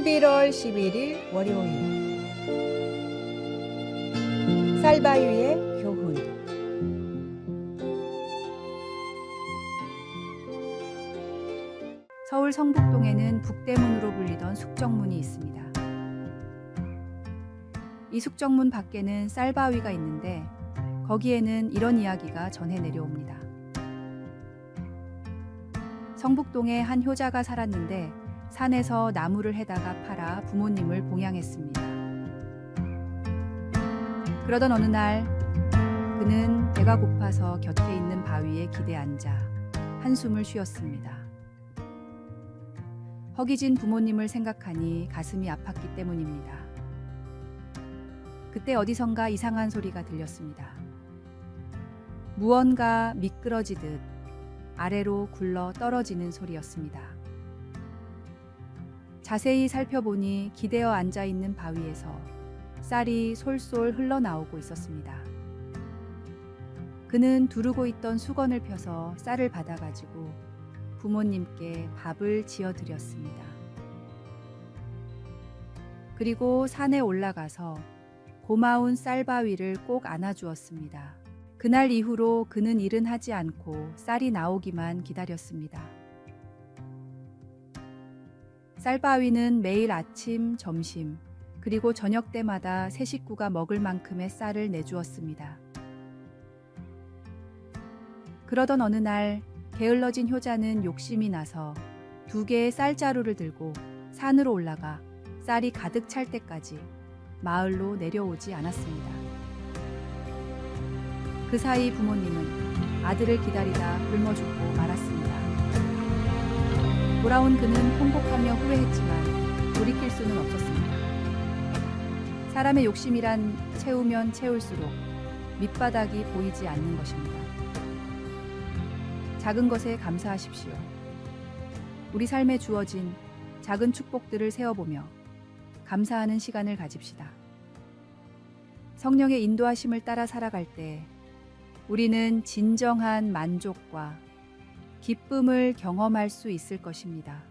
11월 11일 월요일 쌀바위의 교훈. 서울 성북동에는 북대문으로 불리던 숙정문이 있습니다. 이 숙정문 밖에는 쌀바위가 있는데 거기에는 이런 이야기가 전해 내려옵니다. 성북동에 한 효자가 살았는데 산에서 나무를 해다가 팔아 부모님을 봉양했습니다. 그러던 어느 날 그는 배가 고파서 곁에 있는 바위에 기대 앉아 한숨을 쉬었습니다. 허기진 부모님을 생각하니 가슴이 아팠기 때문입니다. 그때 어디선가 이상한 소리가 들렸습니다. 무언가 미끄러지듯 아래로 굴러 떨어지는 소리였습니다. 자세히 살펴보니 기대어 앉아있는 바위에서 쌀이 솔솔 흘러나오고 있었습니다. 그는 두르고 있던 수건을 펴서 쌀을 받아가지고 부모님께 밥을 지어드렸습니다. 그리고 산에 올라가서 고마운 쌀바위를 꼭 안아주었습니다. 그날 이후로 그는 일은 하지 않고 쌀이 나오기만 기다렸습니다. 쌀바위는 매일 아침, 점심, 그리고 저녁 때마다 세 식구가 먹을 만큼의 쌀을 내주었습니다. 그러던 어느 날 게을러진 효자는 욕심이 나서 2개의 쌀자루를 들고 산으로 올라가 쌀이 가득 찰 때까지 마을로 내려오지 않았습니다. 그 사이 부모님은 아들을 기다리다 굶어 죽고 말았습니다. 돌아온 그는 통곡하며 후회했지만 돌이킬 수는 없었습니다. 사람의 욕심이란 채우면 채울수록 밑바닥이 보이지 않는 것입니다. 작은 것에 감사하십시오. 우리 삶에 주어진 작은 축복들을 세어보며 감사하는 시간을 가집시다. 성령의 인도하심을 따라 살아갈 때 우리는 진정한 만족과 기쁨을 경험할 수 있을 것입니다.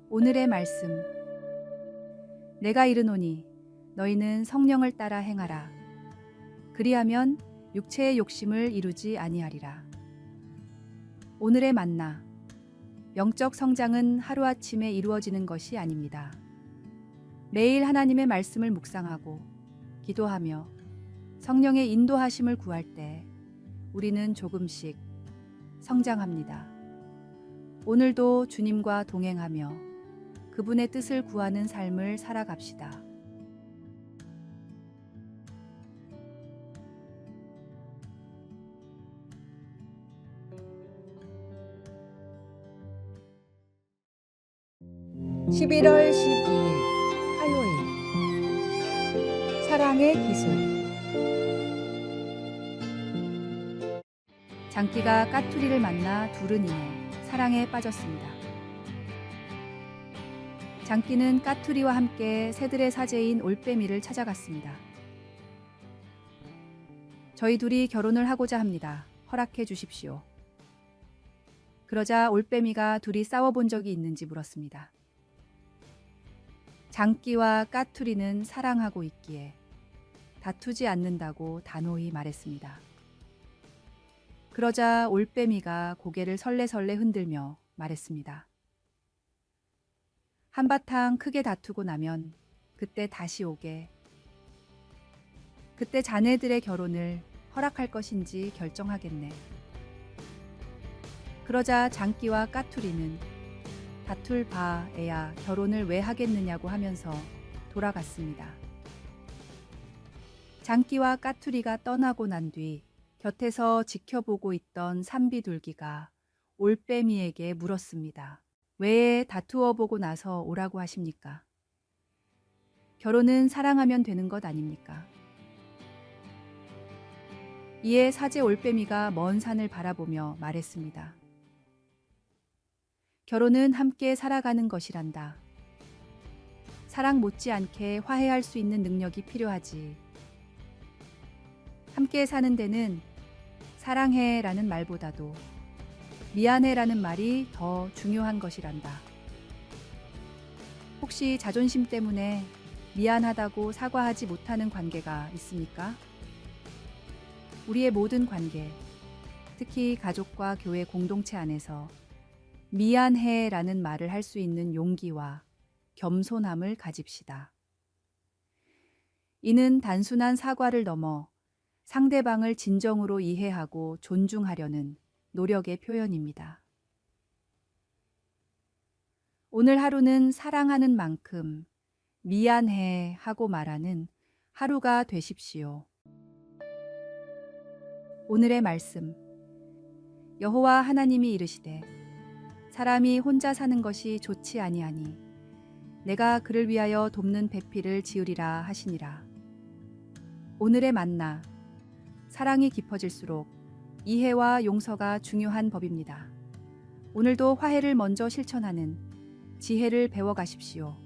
오늘의 말씀. 내가 이르노니 너희는 성령을 따라 행하라. 그리하면 육체의 욕심을 이루지 아니하리라. 오늘의 만나. 영적 성장은 하루아침에 이루어지는 것이 아닙니다. 매일 하나님의 말씀을 묵상하고 기도하며 성령의 인도하심을 구할 때 우리는 조금씩 성장합니다. 오늘도 주님과 동행하며 그분의 뜻을 구하는 삶을 살아갑시다. (11월 12일) 화요일 사랑의 기술. 장기가 까투리를 만나 둘은 이내 사랑에 빠졌습니다. 장기는 까투리와 함께 새들의 사제인 올빼미를 찾아갔습니다. 저희 둘이 결혼을 하고자 합니다. 허락해 주십시오. 그러자 올빼미가 둘이 싸워본 적이 있는지 물었습니다. 장기와 까투리는 사랑하고 있기에 다투지 않는다고 단호히 말했습니다. 그러자 올빼미가 고개를 설레설레 흔들며 말했습니다. 한바탕 크게 다투고 나면 그때 다시 오게. 그때 자네들의 결혼을 허락할 것인지 결정하겠네. 그러자 장기와 까투리는 다툴 바 애야 결혼을 왜 하겠느냐고 하면서 돌아갔습니다. 장기와 까투리가 떠나고 난 뒤 곁에서 지켜보고 있던 산비둘기가 올빼미에게 물었습니다. 왜 다투어 보고 나서 오라고 하십니까? 결혼은 사랑하면 되는 것 아닙니까? 이에 사제 올빼미가 먼 산을 바라보며 말했습니다. 결혼은 함께 살아가는 것이란다. 사랑 못지않게 화해할 수 있는 능력이 필요하지. 함께 사는 데는 사랑해라는 말보다도 미안해라는 말이 더 중요한 것이란다. 혹시 자존심 때문에 미안하다고 사과하지 못하는 관계가 있습니까? 우리의 모든 관계, 특히 가족과 교회 공동체 안에서 미안해라는 말을 할 수 있는 용기와 겸손함을 가집시다. 이는 단순한 사과를 넘어 상대방을 진정으로 이해하고 존중하려는 노력의 표현입니다. 오늘 하루는 사랑하는 만큼 미안해 하고 말하는 하루가 되십시오. 오늘의 말씀. 여호와 하나님이 이르시되 사람이 혼자 사는 것이 좋지 아니하니 내가 그를 위하여 돕는 배필을 지으리라 하시니라. 오늘의 만나. 사랑이 깊어질수록 이해와 용서가 중요한 법입니다. 오늘도 화해를 먼저 실천하는 지혜를 배워가십시오.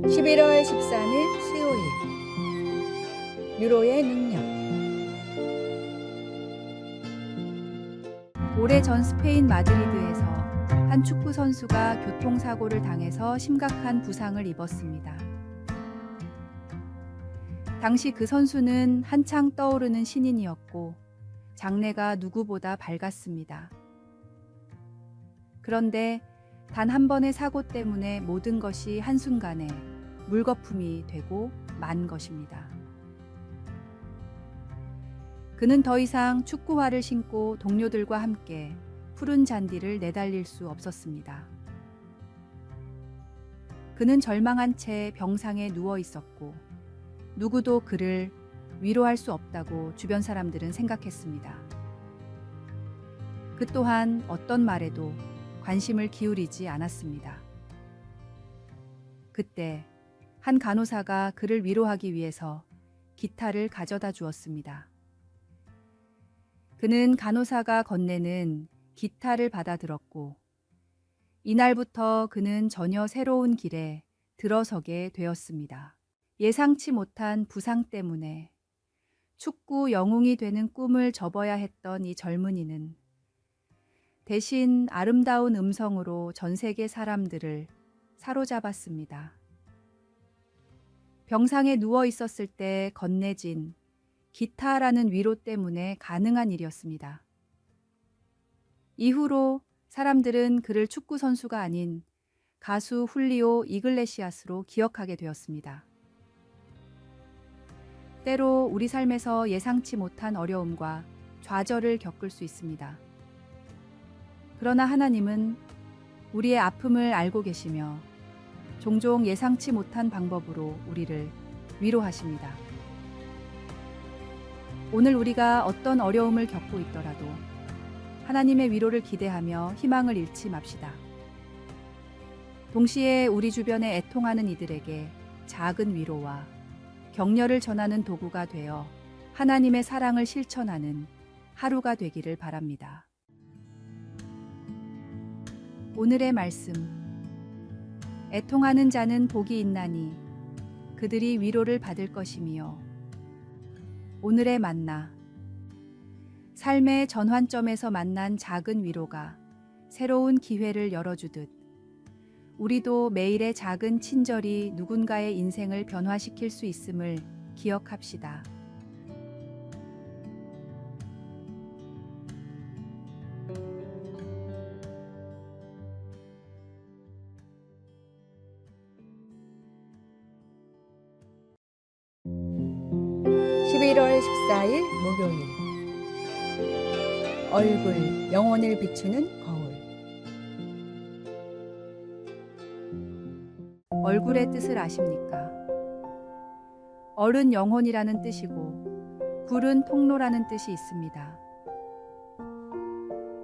(11월 13일) 수요일. 유로의 능력. 오래전 스페인 마드리드에서 한 축구 선수가 교통사고를 당해서 심각한 부상을 입었습니다. 당시 그 선수는 한창 떠오르는 신인이었고 장래가 누구보다 밝았습니다. 그런데 단 한 번의 사고 때문에 모든 것이 한순간에 물거품이 되고 만 것입니다. 그는 더 이상 축구화를 신고 동료들과 함께 푸른 잔디를 내달릴 수 없었습니다. 그는 절망한 채 병상에 누워 있었고 누구도 그를 위로할 수 없다고 주변 사람들은 생각했습니다. 그 또한 어떤 말에도 관심을 기울이지 않았습니다. 그때 한 간호사가 그를 위로하기 위해서 기타를 가져다 주었습니다. 그는 간호사가 건네는 기타를 받아들었고 이날부터 그는 전혀 새로운 길에 들어서게 되었습니다. 예상치 못한 부상 때문에 축구 영웅이 되는 꿈을 접어야 했던 이 젊은이는 대신 아름다운 음성으로 전 세계 사람들을 사로잡았습니다. 병상에 누워 있었을 때 건네진 기타라는 위로 때문에 가능한 일이었습니다. 이후로 사람들은 그를 축구 선수가 아닌 가수 훌리오 이글레시아스로 기억하게 되었습니다. 때로 우리 삶에서 예상치 못한 어려움과 좌절을 겪을 수 있습니다. 그러나 하나님은 우리의 아픔을 알고 계시며 종종 예상치 못한 방법으로 우리를 위로하십니다. 오늘 우리가 어떤 어려움을 겪고 있더라도 하나님의 위로를 기대하며 희망을 잃지 맙시다. 동시에 우리 주변에 애통하는 이들에게 작은 위로와 격려를 전하는 도구가 되어 하나님의 사랑을 실천하는 하루가 되기를 바랍니다. 오늘의 말씀. 애통하는 자는 복이 있나니 그들이 위로를 받을 것이며. 오늘의 만나. 삶의 전환점에서 만난 작은 위로가 새로운 기회를 열어주듯 우리도 매일의 작은 친절이 누군가의 인생을 변화시킬 수 있음을 기억합시다. (11월 14일) 목요일. 얼굴, 영혼을 비추는 거울. 얼굴의 뜻을 아십니까? 얼은 영혼이라는 뜻이고 굴은 통로라는 뜻이 있습니다.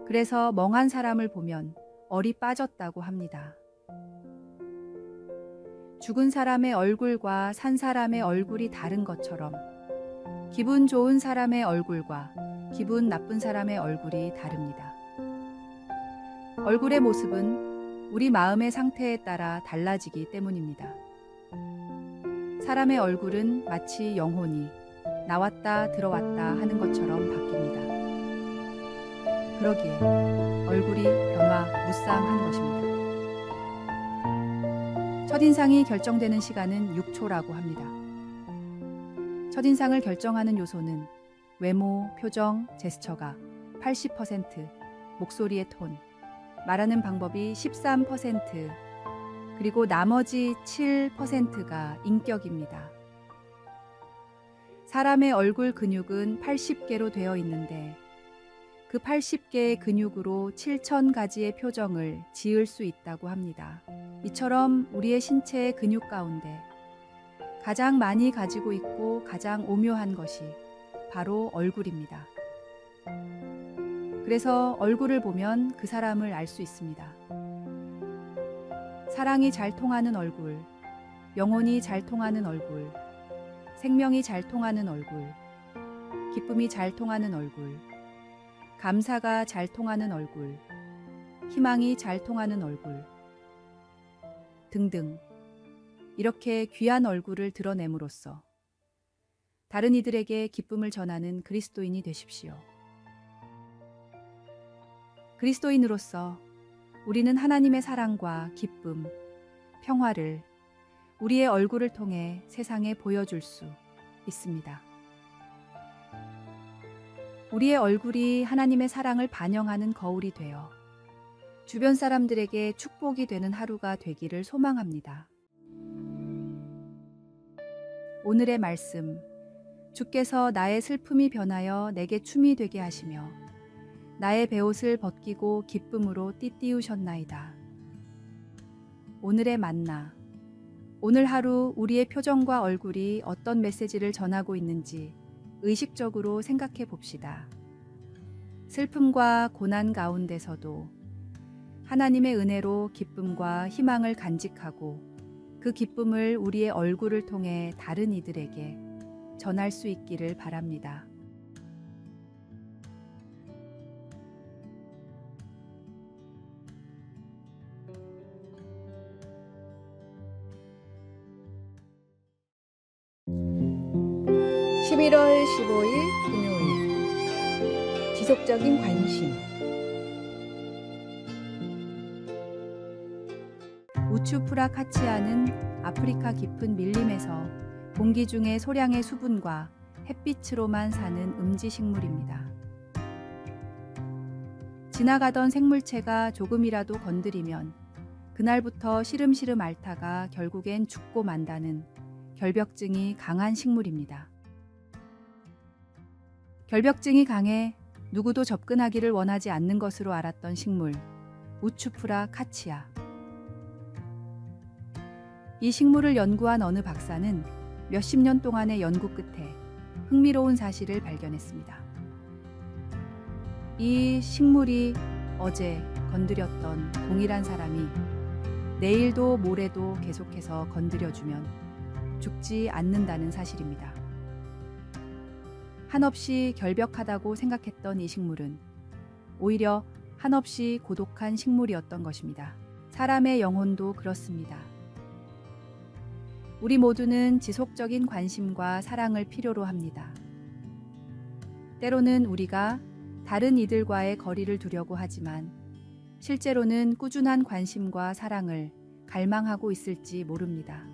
그래서 멍한 사람을 보면 얼이 빠졌다고 합니다. 죽은 사람의 얼굴과 산 사람의 얼굴이 다른 것처럼 기분 좋은 사람의 얼굴과 기분 나쁜 사람의 얼굴이 다릅니다. 얼굴의 모습은 우리 마음의 상태에 따라 달라지기 때문입니다. 사람의 얼굴은 마치 영혼이 나왔다 들어왔다 하는 것처럼 바뀝니다. 그러기에 얼굴이 변화무쌍한 것입니다. 첫인상이 결정되는 시간은 6초라고 합니다. 첫인상을 결정하는 요소는 외모, 표정, 제스처가 80%, 목소리의 톤, 말하는 방법이 13%, 그리고 나머지 7%가 인격입니다. 사람의 얼굴 근육은 80개로 되어 있는데 그 80개의 근육으로 7,000가지의 표정을 지을 수 있다고 합니다. 이처럼 우리의 신체의 근육 가운데 가장 많이 가지고 있고 가장 오묘한 것이 바로 얼굴입니다. 그래서 얼굴을 보면 그 사람을 알 수 있습니다. 사랑이 잘 통하는 얼굴, 영혼이 잘 통하는 얼굴, 생명이 잘 통하는 얼굴, 기쁨이 잘 통하는 얼굴, 감사가 잘 통하는 얼굴, 희망이 잘 통하는 얼굴 등등 이렇게 귀한 얼굴을 드러냄으로써 다른 이들에게 기쁨을 전하는 그리스도인이 되십시오. 그리스도인으로서 우리는 하나님의 사랑과 기쁨, 평화를 우리의 얼굴을 통해 세상에 보여줄 수 있습니다. 우리의 얼굴이 하나님의 사랑을 반영하는 거울이 되어 주변 사람들에게 축복이 되는 하루가 되기를 소망합니다. 오늘의 말씀, 주께서 나의 슬픔이 변하여 내게 춤이 되게 하시며 나의 베옷을 벗기고 기쁨으로 띠띠우셨나이다. 오늘의 만나, 오늘 하루 우리의 표정과 얼굴이 어떤 메시지를 전하고 있는지 의식적으로 생각해 봅시다. 슬픔과 고난 가운데서도 하나님의 은혜로 기쁨과 희망을 간직하고 그 기쁨을 우리의 얼굴을 통해 다른 이들에게 전할 수 있기를 바랍니다. (11월 15일) 금요일 지속적인 관심. 우추프라카치아는 아프리카 깊은 밀림에서 공기 중에 소량의 수분과 햇빛으로만 사는 음지식물입니다. 지나가던 생물체가 조금이라도 건드리면 그날부터 시름시름 앓다가 결국엔 죽고 만다는 결벽증이 강한 식물입니다. 결벽증이 강해 누구도 접근하기를 원하지 않는 것으로 알았던 식물, 우추프라카치아. 이 식물을 연구한 어느 박사는 몇십 년 동안의 연구 끝에 흥미로운 사실을 발견했습니다. 이 식물이 어제 건드렸던 동일한 사람이 내일도 모레도 계속해서 건드려주면 죽지 않는다는 사실입니다. 한없이 결벽하다고 생각했던 이 식물은 오히려 한없이 고독한 식물이었던 것입니다. 사람의 영혼도 그렇습니다. 우리 모두는 지속적인 관심과 사랑을 필요로 합니다. 때로는 우리가 다른 이들과의 거리를 두려고 하지만 실제로는 꾸준한 관심과 사랑을 갈망하고 있을지 모릅니다.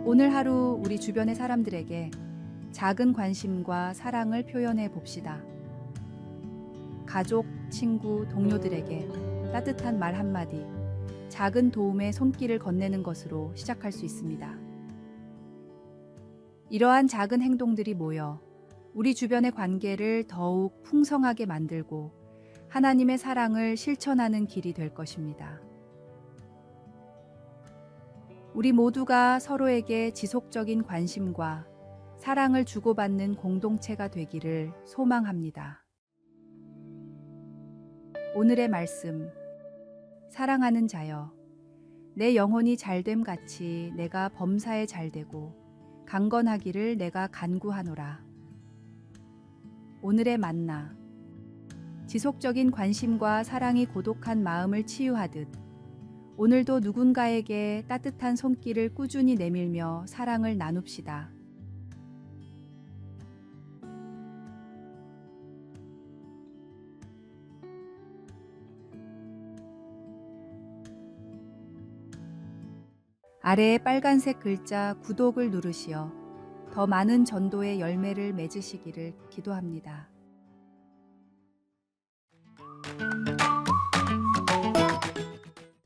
오늘 하루 우리 주변의 사람들에게 작은 관심과 사랑을 표현해 봅시다. 가족, 친구, 동료들에게 따뜻한 말 한마디, 작은 도움의 손길을 건네는 것으로 시작할 수 있습니다. 이러한 작은 행동들이 모여 우리 주변의 관계를 더욱 풍성하게 만들고 하나님의 사랑을 실천하는 길이 될 것입니다. 우리 모두가 서로에게 지속적인 관심과 사랑을 주고받는 공동체가 되기를 소망합니다. 오늘의 말씀. 사랑하는 자여, 내 영혼이 잘됨 같이 내가 범사에 잘되고 강건하기를 내가 간구하노라. 오늘의 만나. 지속적인 관심과 사랑이 고독한 마음을 치유하듯 오늘도 누군가에게 따뜻한 손길을 꾸준히 내밀며 사랑을 나눕시다. 아래의 빨간색 글자 구독을 누르시어 더 많은 전도의 열매를 맺으시기를 기도합니다.